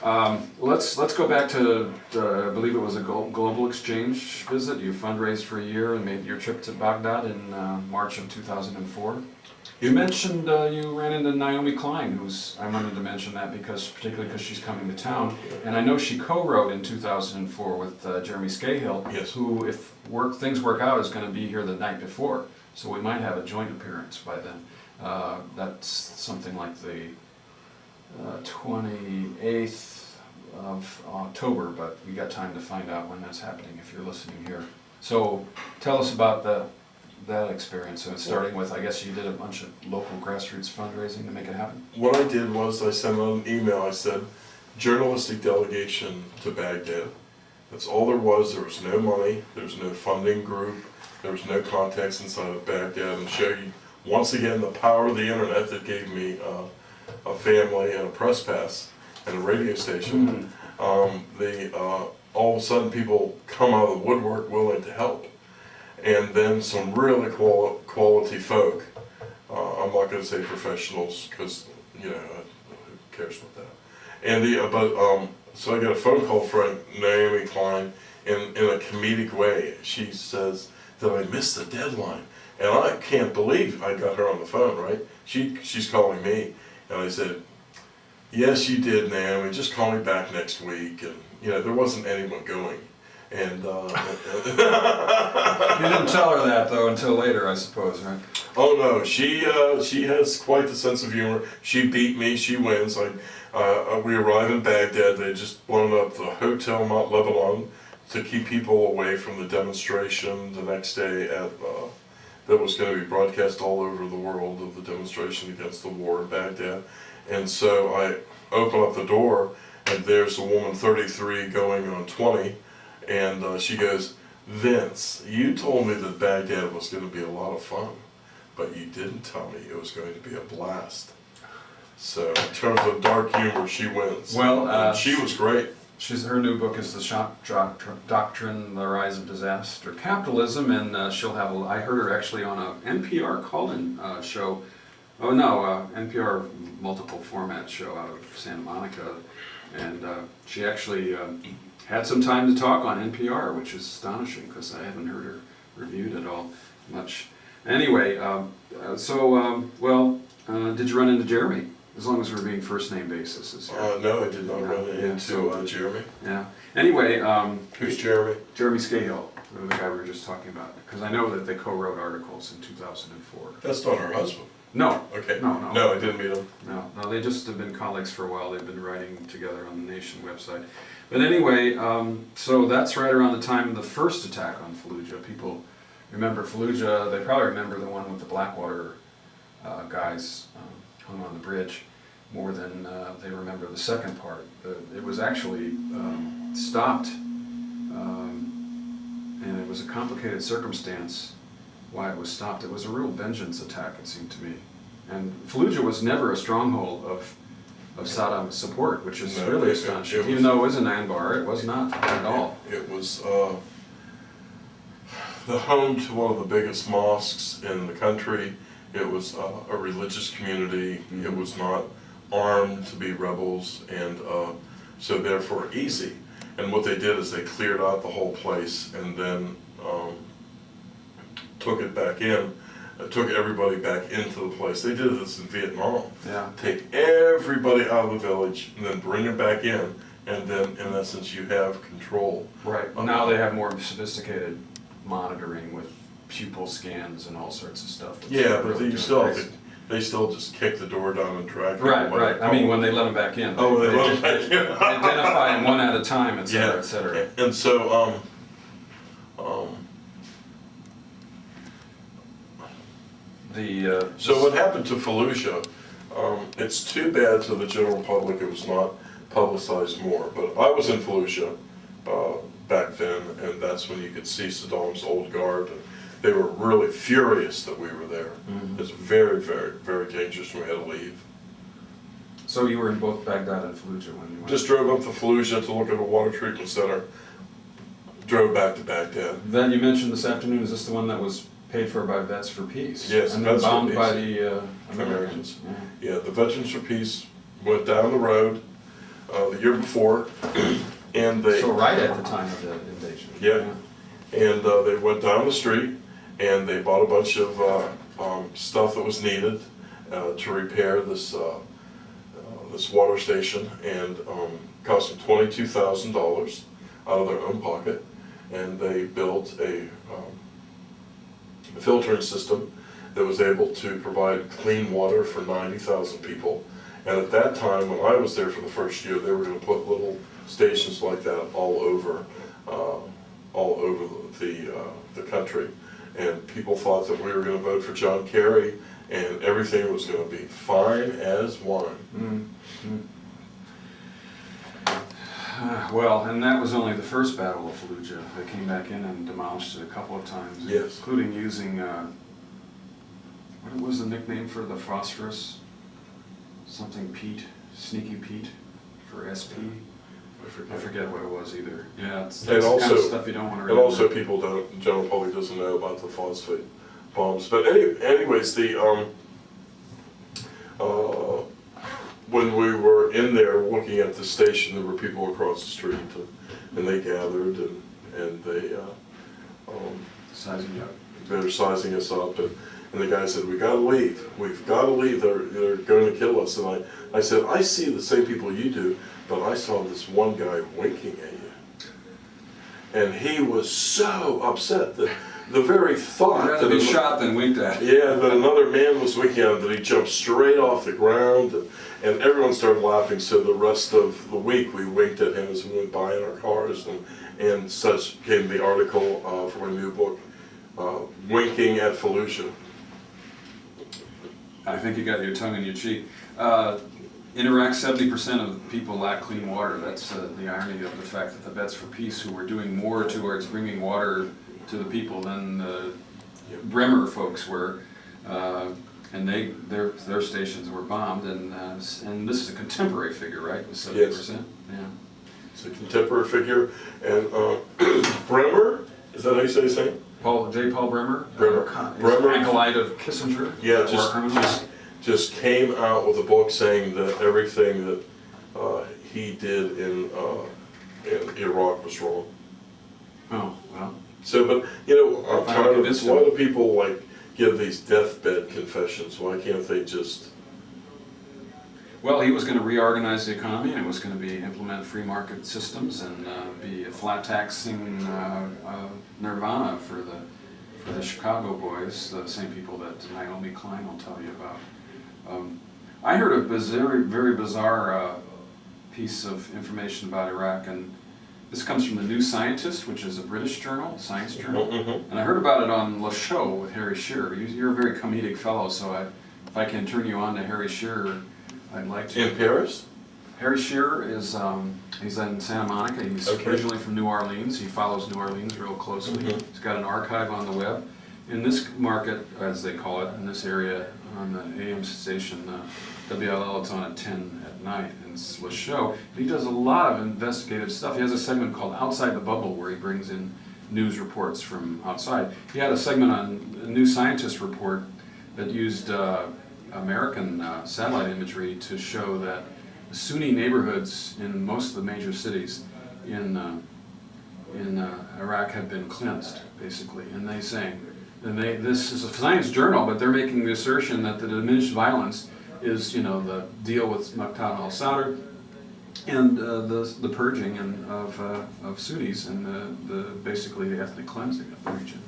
Let's go back to, I believe it was a global exchange visit. You fundraised for a year and made your trip to Baghdad in March of 2004. You mentioned you ran into Naomi Klein, I wanted to mention that particularly because she's coming to town, and I know she co-wrote in 2004 with Jeremy Scahill, yes. Who, if things work out, is going to be here the night before, so we might have a joint appearance by then. That's something like the 28th of October, but we got time to find out when that's happening if you're listening here. So tell us about that experience. So starting with, I guess you did a bunch of local grassroots fundraising to make it happen? What I did was I sent an email. I said, journalistic delegation to Baghdad. That's all there was. There was no money. There was no funding group. There was no contacts inside of Baghdad. And show you, once again, the power of the internet that gave me a family and a press pass and a radio station. All of a sudden people come out of the woodwork willing to help. And then some really quality folk. I'm not going to say professionals because, you know, who cares about that. And so I got a phone call from Naomi Klein in a comedic way. She says that I missed the deadline. And I can't believe I got her on the phone, right? She's calling me. And I said, yes, you did, Naomi. Just call me back next week. And, you know, there wasn't anyone going. And you didn't tell her that though until later, I suppose, right? Oh no, she has quite the sense of humor. She beat me. She wins. We arrive in Baghdad. They had just blown up the Hotel Mount Lebanon to keep people away from the demonstration the next day that was going to be broadcast all over the world of the demonstration against the war in Baghdad. And so I open up the door, and there's a woman 33 going on 20. And she goes, Vince, you told me that Baghdad was going to be a lot of fun, but you didn't tell me it was going to be a blast. So in terms of dark humor, she wins. Well, she was great. Her new book is The Shock Doctrine, The Rise of Disaster Capitalism, and she'll have, I heard her actually on an NPR call-in show. Oh no, NPR multiple format show out of Santa Monica, and she actually had some time to talk on NPR, which is astonishing because I haven't heard her reviewed at all much. Anyway, did you run into Jeremy? As long as we're being first name basis. No, I did not run into Jeremy. Yeah. Anyway, who's Jeremy? Jeremy Scahill, the guy we were just talking about, because I know that they co-wrote articles in 2004. That's not her husband. No. Okay. No, No, I didn't meet him. No, they just have been colleagues for a while. They've been writing together on the Nation website. But anyway, so that's right around the time of the first attack on Fallujah. People remember Fallujah. They probably remember the one with the Blackwater guys hung on the bridge more than they remember the second part. It was actually stopped, and it was a complicated circumstance why it was stopped. It was a real vengeance attack, it seemed to me. And Fallujah was never a stronghold of Saddam's support, which is really astonishing. Even though it was in Anbar, it was not at all. It was the home to one of the biggest mosques in the country. It was a religious community. Mm-hmm. It was not armed to be rebels, and so therefore easy. And what they did is they cleared out the whole place and then took it back in, took everybody back into the place. They did this in Vietnam. Yeah. Take everybody out of the village and then bring them back in, and then in essence you have control. Right. Well, now they have more sophisticated monitoring with pupil scans and all sorts of stuff. Yeah, but they still just kick the door down and drag them away. Right. I mean, when they let them back in. They let them back in. They identify them one at a time, et cetera, et cetera. And so, so what happened to Fallujah, it's too bad to the general public it was not publicized more, but I was in Fallujah back then, and that's when you could see Saddam's old guard, and they were really furious that we were there. Mm-hmm. It's very, very, very dangerous when we had to leave. So you were in both Baghdad and Fallujah when you went? Just drove up to Fallujah to look at a water treatment center, drove back to Baghdad. Then you mentioned this afternoon, is this the one that was paid for by Vets for Peace? Yes, and Vets bound for Peace. By the Americans. Yeah, the Veterans for Peace went down the road. the year before, and they... So right at the time of the invasion. Yeah. And they went down the street, and they bought a bunch of stuff that was needed to repair this this water station, and cost them $22,000 out of their own pocket, and they built a filtering system that was able to provide clean water for 90,000 people. And at that time, when I was there for the first year, they were going to put little stations like that all over the country. And people thought that we were going to vote for John Kerry, and everything was going to be fine as wine. Well, and that was only the first battle of Fallujah. They came back in and demolished it a couple of times, Yes. including using, what was the nickname for the phosphorus? Something Pete, Sneaky Pete for SP. I forget what it was either. Yeah, it's that's the kind of stuff you don't want to remember. And also people don't, the general public doesn't know about the phosphate bombs. But anyways, when we were in there looking at the station, there were people across the street, and they gathered, and they Sizing you up. they were sizing us up, and the guy said, "We gotta leave. We've gotta leave. They're going to kill us." And I said, "I see the same people you do, but I saw this one guy winking at you," and he was so upset that the very thought I'd rather be shot than winked at. Yeah, that another man was winking at him, that he jumped straight off the ground, and everyone started laughing. So the rest of the week we winked at him as we went by in our cars, and such came the article for my new book, Winking at Fallujah. I think you got your tongue in your cheek. In Iraq, 70% of people lack clean water. That's the irony of the fact that the Vets for Peace, who were doing more towards bringing water to the people than the Bremer folks were, and their stations were bombed. And this is a contemporary figure, right? 70%. Yes. Yeah. It's a contemporary figure, and Bremer, is that how you say his name? J. Paul Bremer. Bremer. Bremer, acolyte of Kissinger. Yeah, just came out with a book saying that everything that he did in Iraq was wrong. Oh, well. So, but you know, I'm tired of this. Why Why do people like give these deathbed confessions? Why can't they just? Well, he was going to reorganize the economy, and it was going to be implement free market systems and be a flat taxing nirvana for the Chicago boys, the same people that Naomi Klein will tell you about. I heard a very bizarre piece of information about Iraq, and this comes from the New Scientist, which is a British journal, science journal. And I heard about it on Le Show with Harry Shearer. You're a very comedic fellow, so if I can turn you on to Harry Shearer, I'd like to. In Paris? Harry Shearer is, he's in Santa Monica. He's originally from New Orleans. He follows New Orleans real closely. He's got an archive on the web. In this market, as they call it, in this area on the AM station, WLL, it's on at 10 at night, and it's a show. He does a lot of investigative stuff. He has a segment called Outside the Bubble, where he brings in news reports from outside. He had a segment on a New Scientist report that used American satellite imagery to show that Sunni neighborhoods in most of the major cities in Iraq have been cleansed, basically. And they say, this is a science journal, but they're making the assertion that the diminished violence is, the deal with Muqtada al-Sadr and the purging of Sunnis and basically the ethnic cleansing of the region.